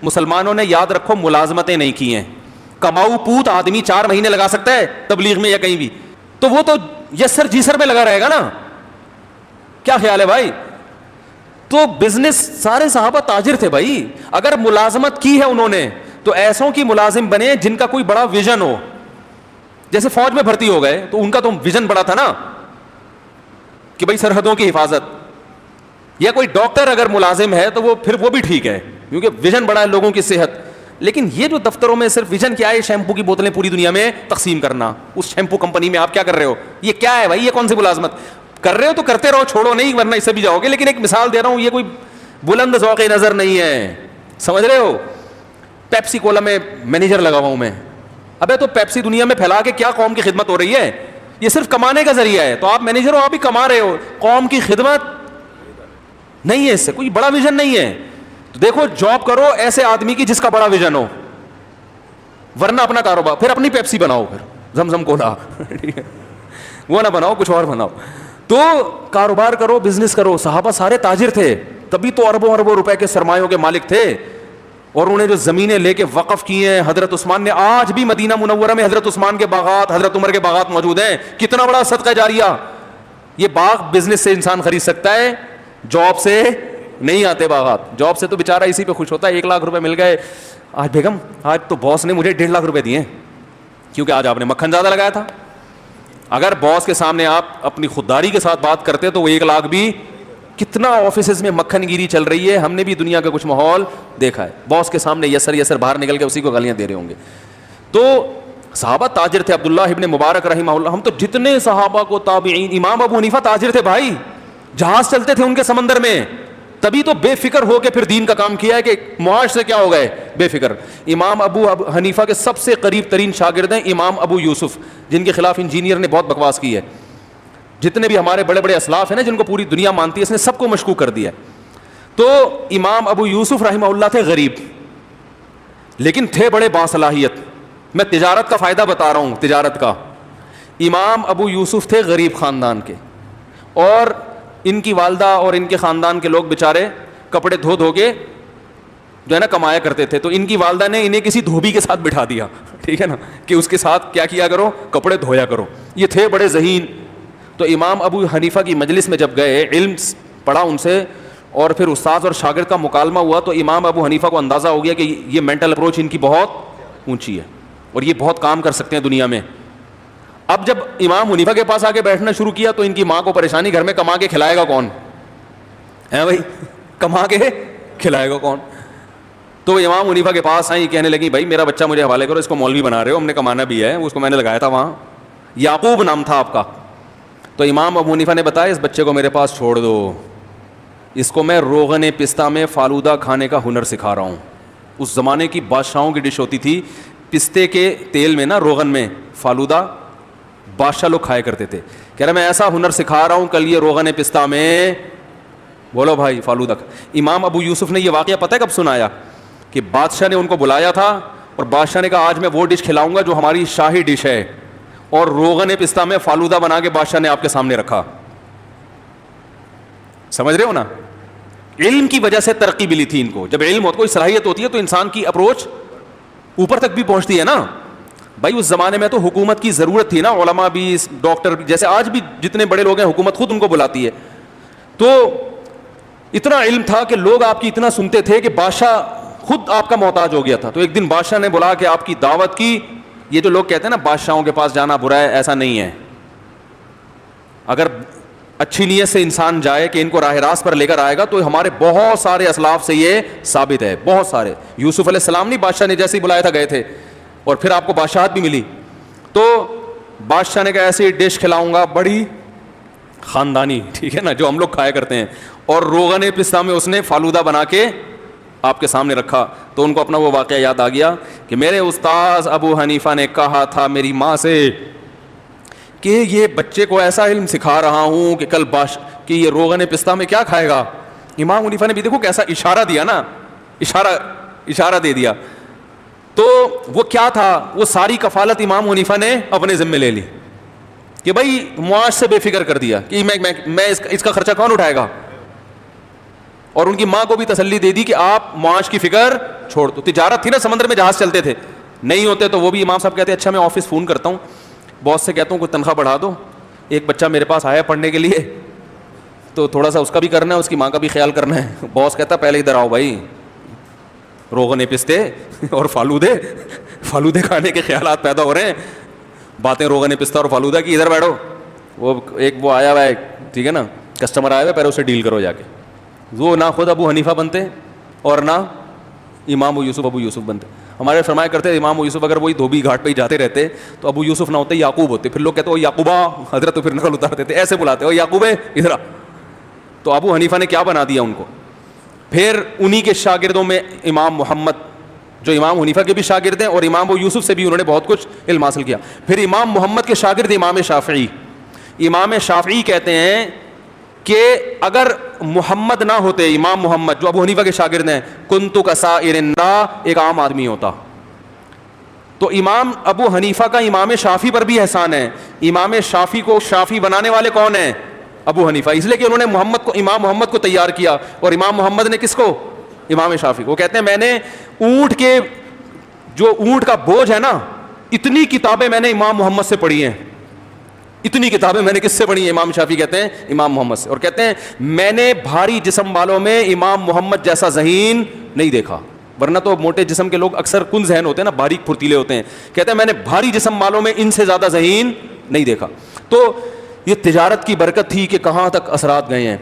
مسلمانوں نے یاد رکھو ملازمتیں نہیں کی ہیں. کماؤ پوت آدمی 4 مہینے لگا سکتا ہے تبلیغ میں یا کہیں بھی, تو وہ تو یس سر جی سر میں لگا رہے گا نا. کیا خیال ہے بھائی؟ تو بزنس, سارے صحابہ تاجر تھے بھائی. اگر ملازمت کی ہے انہوں نے تو ایسوں کی ملازم بنے جن کا کوئی بڑا ویژن ہو. جیسے فوج میں بھرتی ہو گئے تو ان کا تو ویژن بڑا تھا نا کہ بھائی سرحدوں کی حفاظت. یا کوئی ڈاکٹر اگر ملازم ہے تو وہ پھر وہ بھی ٹھیک ہے کیونکہ ویژن بڑا ہے لوگوں کی صحت. لیکن یہ جو دفتروں میں صرف ویژن کیا ہے, شیمپو کی بوتلیں پوری دنیا میں تقسیم کرنا, اس شیمپو کمپنی میں آپ کیا کر رہے ہو, یہ کیا ہے بھائی؟ یہ کون سی ملازمت کر رہے ہو؟ تو کرتے رہو, چھوڑو نہیں, ورنہ اس سے بھی جاؤ گے. لیکن ایک مثال دے رہا ہوں, یہ کوئی بلند ذوق نظر نہیں ہے, سمجھ رہے ہو. پیپسی کولا میں مینیجر لگا ہوا ہوں میں. ابے تو پیپسی دنیا میں پھیلا کے کیا قوم کی خدمت ہو رہی ہے؟ یہ صرف کمانے کا ذریعہ ہے. تو آپ مینیجر ہو, آپ بھی کما رہے ہو, قوم کی خدمت نہیں ہے, اس سے کوئی بڑا ویژن نہیں ہے. تو دیکھو جاب کرو ایسے آدمی کی جس کا بڑا ویژن ہو, ورنہ اپنا کاروبار پھر اپنی پیپسی بناؤ, پھر زمزم کولا وہ نہ بناؤ, کچھ اور بناؤ. تو کاروبار کرو, بزنس کرو. صحابہ سارے تاجر تھے, تبھی تو اربوں اربوں روپے کے سرمایوں کے مالک تھے. اور انہوں نے جو زمینیں لے کے وقف کی ہیں, حضرت عثمان نے, آج بھی مدینہ منورہ میں حضرت عثمان کے باغات, حضرت عمر کے باغات موجود ہیں. کتنا بڑا صدقہ جاریہ. یہ باغ بزنس سے انسان خرید سکتا ہے, جاب سے نہیں آتے باغات. جاب سے تو بیچارہ اسی پہ خوش ہوتا ہے, 1 لاکھ روپے مل گئے. آج بیگم, آج تو باس نے مجھے 1.5 لاکھ روپے دیے کیونکہ آج آپ نے مکھن زیادہ لگایا تھا. اگر باس کے سامنے آپ اپنی خودداری کے ساتھ بات کرتے تو وہ 1 لاکھ بھی, کتنا آفیسز میں مکھن گیری چل رہی ہے. ہم نے بھی دنیا کا کچھ ماحول دیکھا ہے. باس کے سامنے یسر یسر باہر نکل کے اسی کو گالیاں دے رہے ہوں گے. تو صحابہ تاجر تھے. عبداللہ ابن مبارک رحمہ اللہ, ہم تو جتنے صحابہ کو تابعین, امام ابو حنیفہ تاجر تھے بھائی, جہاز چلتے تھے ان کے سمندر میں, تبھی تو بے فکر ہو کے پھر دین کا کام کیا ہے کہ معاش سے کیا ہو گئے, بے فکر. امام ابو حنیفہ کے سب سے قریب ترین شاگرد ہیں امام ابو یوسف, جن کے خلاف انجینئر نے بہت بکواس کی ہے. جتنے بھی ہمارے بڑے بڑے اسلاف ہیں نا جن کو پوری دنیا مانتی ہے, اس نے سب کو مشکوک کر دیا. تو امام ابو یوسف رحمہ اللہ تھے غریب, لیکن تھے بڑے باصلاحیت. میں تجارت کا فائدہ بتا رہا ہوں, تجارت کا. امام ابو یوسف تھے غریب خاندان کے, اور ان کی والدہ اور ان کے خاندان کے لوگ بیچارے کپڑے دھو دھو کے جو ہے نا کمایا کرتے تھے. تو ان کی والدہ نے انہیں کسی دھوبی کے ساتھ بٹھا دیا, ٹھیک ہے نا, کہ اس کے ساتھ کیا کیا کرو, کپڑے دھویا کرو. یہ تھے بڑے ذہین. تو امام ابو حنیفہ کی مجلس میں جب گئے, علم پڑھا ان سے, اور پھر استاد اور شاگرد کا مکالمہ ہوا, تو امام ابو حنیفہ کو اندازہ ہو گیا کہ یہ مینٹل اپروچ ان کی بہت اونچی ہے اور یہ بہت کام کر سکتے ہیں دنیا میں. اب جب امام حنیفہ کے پاس آ کے بیٹھنا شروع کیا تو ان کی ماں کو پریشانی, گھر میں کما کے کھلائے گا کون ہے بھائی, کما کے کھلائے گا کون. تو امام حنیفہ کے پاس آئیں, کہنے لگی بھائی میرا بچہ مجھے حوالے کرو, اس کو مولوی بنا رہے ہو, ہم نے کمانا بھی ہے, اس کو میں نے لگایا تھا وہاں, یعقوب نام تھا آپ کا. تو امام ابو حنیفہ نے بتایا اس بچے کو میرے پاس چھوڑ دو, اس کو میں روغن پستہ میں فالودہ کھانے کا ہنر سکھا رہا ہوں. اس زمانے کی بادشاہوں کی ڈش ہوتی تھی, پستے کے تیل میں نا روغن میں فالودہ بادشاہ لوگ کھایا کرتے تھے. کہہ رہا میں ایسا ہنر سکھا رہا ہوں, کل یہ روغن پستہ میں, بولو بھائی, فالودہ. امام ابو یوسف نے یہ واقعہ پتہ ہے کب سنایا, کہ بادشاہ نے ان کو بلایا تھا اور بادشاہ نے کہا آج میں وہ ڈش کھلاؤں گا جو ہماری شاہی ڈش ہے, اور روغن پستہ میں فالودہ بنا کے بادشاہ نے آپ کے سامنے رکھا. سمجھ رہے ہو نا, علم کی وجہ سے ترقی ملی تھی ان کو. جب علم ہوتا, کوئی صلاحیت ہوتی ہے تو انسان کی اپروچ اوپر تک بھی پہنچتی ہے نا بھائی. اس زمانے میں تو حکومت کی ضرورت تھی نا, علماء بھی, ڈاکٹر بھی, جیسے آج بھی جتنے بڑے لوگ ہیں حکومت خود ان کو بلاتی ہے. تو اتنا علم تھا کہ لوگ آپ کی اتنا سنتے تھے کہ بادشاہ خود آپ کا محتاج ہو گیا تھا. تو ایک دن بادشاہ نے بلا کے آپ کی دعوت کی. یہ جو لوگ کہتے ہیں نا بادشاہوں کے پاس جانا برا ہے, ایسا نہیں ہے. اگر اچھی نیت سے انسان جائے کہ ان کو راہ راست پر لے کر آئے گا, تو ہمارے بہت سارے اسلاف سے یہ ثابت ہے, بہت سارے. یوسف علیہ السلام نہیں بادشاہ نے جیسے ہی بلایا تھا گئے تھے, اور پھر آپ کو بادشاہت بھی ملی. تو بادشاہ نے کہا ایسی ڈش کھلاؤں گا بڑی خاندانی, ٹھیک ہے نا, جو ہم لوگ کھایا کرتے ہیں, اور روغن پستہ میں اس نے فالودہ بنا کے آپ کے سامنے رکھا. تو ان کو اپنا وہ واقعہ یاد آ گیا کہ میرے استاذ ابو حنیفہ نے کہا تھا میری ماں سے کہ یہ بچے کو ایسا علم سکھا رہا ہوں کہ کل کہ یہ روغن پستہ میں کیا کھائے گا. امام حنیفہ نے بھی دیکھو کیسا اشارہ دیا نا, اشارہ دے دیا. تو وہ کیا تھا, وہ ساری کفالت امام حنیفہ نے اپنے ذمہ لے لی کہ بھائی معاش سے بے فکر کر دیا کہ میں اس کا خرچہ کون اٹھائے گا. اور ان کی ماں کو بھی تسلی دے دی کہ آپ معاش کی فکر چھوڑ دو. تجارت تھی نا, سمندر میں جہاز چلتے تھے, نہیں ہوتے تو وہ بھی امام صاحب کہتے ہیں اچھا میں آفس فون کرتا ہوں, باس سے کہتا ہوں کوئی تنخواہ بڑھا دو, ایک بچہ میرے پاس آیا پڑھنے کے لیے تو تھوڑا سا اس کا بھی کرنا ہے, اس کی ماں کا بھی خیال کرنا ہے. باس کہتا پہلے ادھر آؤ بھائی, روغن پستے اور فالودے کھانے کے خیالات پیدا ہو رہے ہیں, باتیں روغن پستہ اور فالودہ کی, ادھر بیٹھو. وہ آیا ہوا ہے, ٹھیک ہے نا, کسٹمر آیا ہوا ہے, پہلے اسے ڈیل کرو جا کے. وہ نہ خود ابو حنیفہ بنتے اور نہ امام ابو یوسف بنتے. ہمارے فرمایا کرتے امام ابو یوسف اگر وہی دھوبی گھاٹ پہ ہی جاتے رہتے تو ابو یوسف نہ ہوتے, یعقوب ہوتے. پھر لوگ کہتے او یعقوبہ حضرت, تو پھر نقل اتارتے تھے, ایسے بلاتے او یعقوب ادھر آ. تو ابو حنیفہ نے کیا بنا دیا ان کو. پھر انہی کے شاگردوں میں امام محمد, جو امام حنیفہ کے بھی شاگرد ہیں, اور امام ابو یوسف سے بھی انہوں نے بہت کچھ علم حاصل کیا. پھر امام محمد کے شاگرد امام شافعی. امام شافعی کہتے ہیں کہ اگر محمد نہ ہوتے, امام محمد جو ابو حنیفہ کے شاگرد ہیں, کنت کسائر الناس, ایک عام آدمی ہوتا. تو امام ابو حنیفہ کا امام شافعی پر بھی احسان ہے. امام شافعی کو شافعی بنانے والے کون ہیں؟ ابو حنیفہ, اس لیے کہ انہوں نے امام محمد کو تیار کیا, اور امام محمد نے کس کو؟ امام شافعی. وہ کہتے ہیں میں نے اونٹ کا بوجھ ہے نا, اتنی کتابیں میں نے امام محمد سے پڑھی ہیں. اتنی کتابیں میں نے کس سے پڑھی ہیں؟ امام شافعی کہتے ہیں امام محمد سے. اور کہتے ہیں میں نے بھاری جسم والوں میں امام محمد جیسا ذہین نہیں دیکھا. ورنہ تو موٹے جسم کے لوگ اکثر کن ذہن ہوتے ہیں نا, باریک پھرتیلے ہوتے ہیں. کہتے ہیں میں نے بھاری جسم والوں میں ان سے زیادہ ذہین نہیں دیکھا. تو یہ تجارت کی برکت تھی کہ کہاں تک اثرات گئے ہیں.